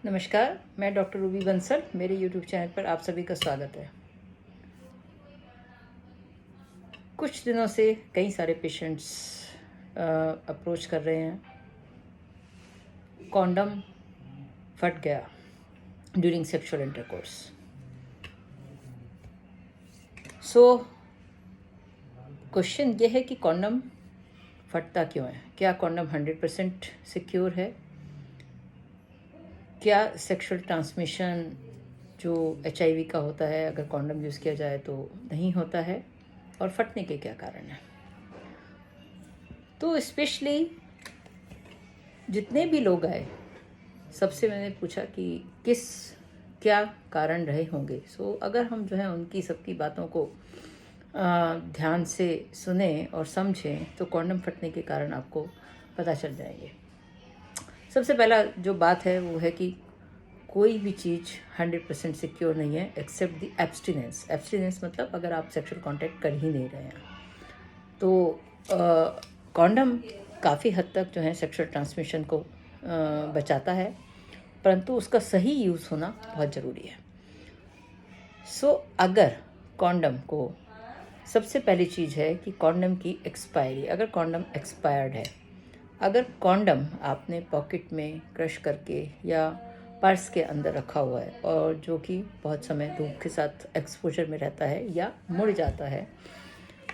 नमस्कार, मैं doctor Ruby Bansal. मेरे यूट्यूब चैनल पर आप सभी का स्वागत है। कुछ दिनों से कई सारे पेशेंट्स अप्रोच कर रहे हैं। कॉन्डम फट गया during sexual intercourse. So question ये है कि कॉन्डम फटता क्यों है? क्या कॉन्डम 100% सिक्योर है? क्या सेक्सुअल ट्रांसमिशन जो HIV का होता है अगर कॉन्डम यूज़ किया जाए तो नहीं होता है? और फटने के क्या कारण हैं? तो स्पेशली जितने भी लोग आए सबसे मैंने पूछा कि क्या कारण रहे होंगे। अगर हम जो है उनकी सबकी बातों को ध्यान से सुने और समझें तो कॉन्डम फटने के कारण आपको पता चल जाएंगे। सबसे पहला जो बात है वो है कि कोई भी चीज़ 100% सिक्योर नहीं है एक्सेप्ट द एब्स्टिनेंस। एब्स्टिनेंस मतलब अगर आप सेक्सुअल कांटेक्ट कर ही नहीं रहे हैं तो कॉन्डम काफ़ी हद तक जो है सेक्सुअल ट्रांसमिशन को बचाता है, परंतु उसका सही यूज़ होना बहुत ज़रूरी है। अगर कॉन्डम को सबसे पहली चीज़ है कि कॉन्डम की एक्सपायरी, अगर कॉन्डम एक्सपायर्ड है, अगर कॉन्डम आपने पॉकेट में क्रश करके या पर्स के अंदर रखा हुआ है और जो कि बहुत समय धूप के साथ एक्सपोजर में रहता है या मुड़ जाता है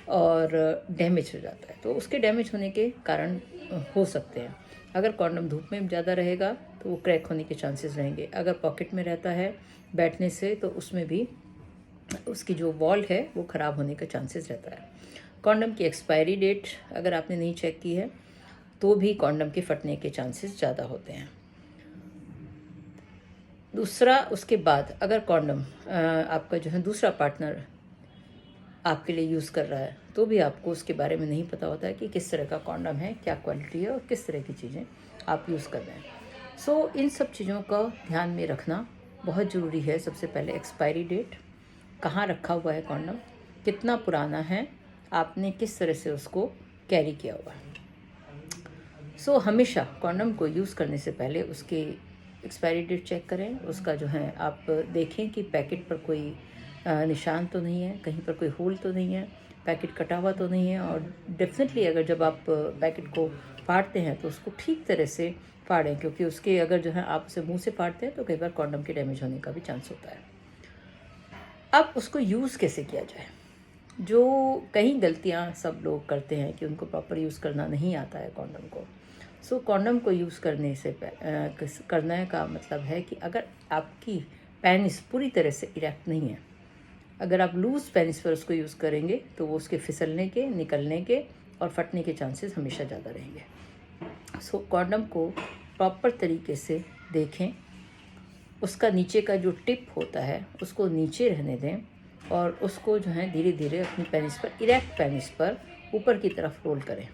और डैमेज हो जाता है, तो उसके डैमेज होने के कारण हो सकते हैं। अगर कॉन्डम धूप में ज़्यादा रहेगा तो वो क्रैक होने के चांसेस रहेंगे। अगर पॉकेट में रहता है बैठने से तो उसमें भी उसकी जो वॉल है वो ख़राब होने का चांसेस रहता है। कॉन्डम की एक्सपायरी डेट अगर आपने नहीं चेक की है तो भी कॉन्डम के फटने के चांसेस ज़्यादा होते हैं। दूसरा, उसके बाद अगर कॉन्डम आपका जो है दूसरा पार्टनर आपके लिए यूज़ कर रहा है तो भी आपको उसके बारे में नहीं पता होता है कि किस तरह का कॉन्डम है, क्या क्वालिटी है और किस तरह की चीज़ें आप यूज़ कर रहे हैं। इन सब चीज़ों का ध्यान में रखना बहुत ज़रूरी है। सबसे पहले एक्सपायरी डेट, कहाँ रखा हुआ है कॉन्डम, कितना पुराना है, आपने किस तरह से उसको कैरी किया हुआ है। हमेशा कॉन्डम को यूज़ करने से पहले उसकी एक्सपायरी डेट चेक करें। उसका जो है आप देखें कि पैकेट पर कोई निशान तो नहीं है, कहीं पर कोई होल तो नहीं है, पैकेट कटा हुआ तो नहीं है। और डेफिनेटली अगर जब आप पैकेट को फाड़ते हैं तो उसको ठीक तरह से फाड़ें, क्योंकि उसके अगर जो है आप उसे मुंह से फाड़ते हैं तो कई बार कॉन्डम के डैमेज होने का भी चांस होता है। अब उसको यूज़ कैसे किया जाए? जो कई गलतियां सब लोग करते हैं कि उनको प्रॉपर यूज़ करना नहीं आता है कॉन्डम को। कॉन्डम को यूज़ करने से करने का मतलब है कि अगर आपकी पेनिस पूरी तरह से इरेक्ट नहीं है, अगर आप लूज़ पेनिस पर उसको यूज़ करेंगे तो वो उसके फिसलने के, निकलने के और फटने के चांसेस हमेशा ज़्यादा रहेंगे। कॉन्डम को प्रॉपर तरीके से देखें, उसका नीचे का जो टिप होता है उसको नीचे रहने दें और उसको जो है धीरे धीरे अपनी पेनिस पर, इरेक्ट पेनिस पर ऊपर की तरफ रोल करें।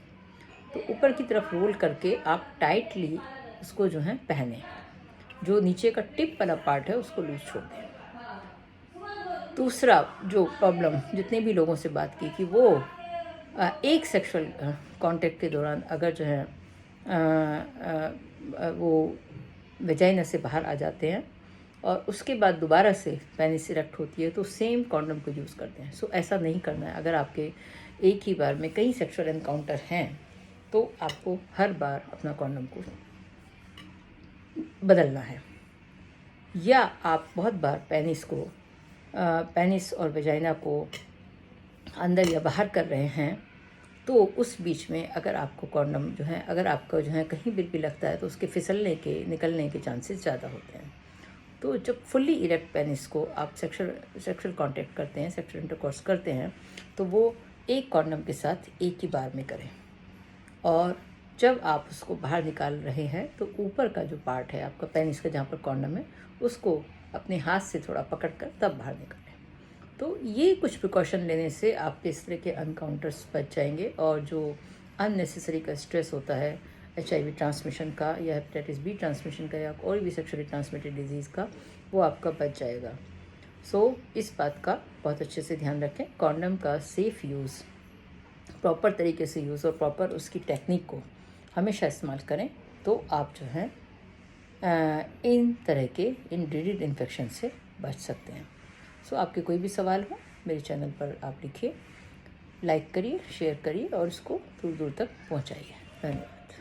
तो ऊपर की तरफ रोल करके आप टाइटली उसको जो है पहने, जो नीचे का टिप वाला पार्ट है उसको लूज छोड़ दें। दूसरा जो प्रॉब्लम जितने भी लोगों से बात की कि वो एक सेक्सुअल कांटेक्ट के दौरान अगर जो है वो वेजाइना से बाहर आ जाते हैं और उसके बाद दोबारा से पेनिस इरेक्ट होती है तो सेम कॉन्डम को यूज़ करते हैं। ऐसा नहीं करना है। अगर आपके एक ही बार में कई सेक्सुअल एनकाउंटर हैं तो आपको हर बार अपना कॉन्डम को बदलना है। या आप बहुत बार पेनिस और वेजाइना को अंदर या बाहर कर रहे हैं तो उस बीच में अगर आपको कॉन्डम जो है, अगर आपको जो है कहीं भी लगता है तो उसके फिसलने के, निकलने के चांसेस ज़्यादा होते हैं। तो जब फुल्ली इरेक्ट पेनिस को आप सेक्सुअल कांटेक्ट करते हैं, सेक्सुअल इंटरकोर्स करते हैं, तो वो एक कॉन्डम के साथ एक ही बार में करें। और जब आप उसको बाहर निकाल रहे हैं तो ऊपर का जो पार्ट है आपका पेनिस का, जहाँ पर कॉन्डम है, उसको अपने हाथ से थोड़ा पकड़ कर तब बाहर निकालें। तो ये कुछ प्रिकॉशन लेने से आपके इस तरह के अनकाउंटर्स बच जाएंगे और जो अननेसेसरी का स्ट्रेस होता है HIV ट्रांसमिशन का या हेपेटाइटिस B ट्रांसमिशन का या कोई भी सेक्सुअली ट्रांसमिटेड डिजीज़ का, वो आपका बच जाएगा। इस बात का बहुत अच्छे से ध्यान रखें। कॉन्डम का सेफ़ यूज़, प्रॉपर तरीके से यूज़ और प्रॉपर उसकी टेक्निक को हमेशा इस्तेमाल करें तो आप जो है इन तरह के इंब्रीडेड इन्फेक्शन से बच सकते हैं। सो आपके कोई भी सवाल हो मेरे चैनल पर आप लिखिए, लाइक करिए, शेयर करिए और इसको दूर दूर तक पहुंचाइए। धन्यवाद।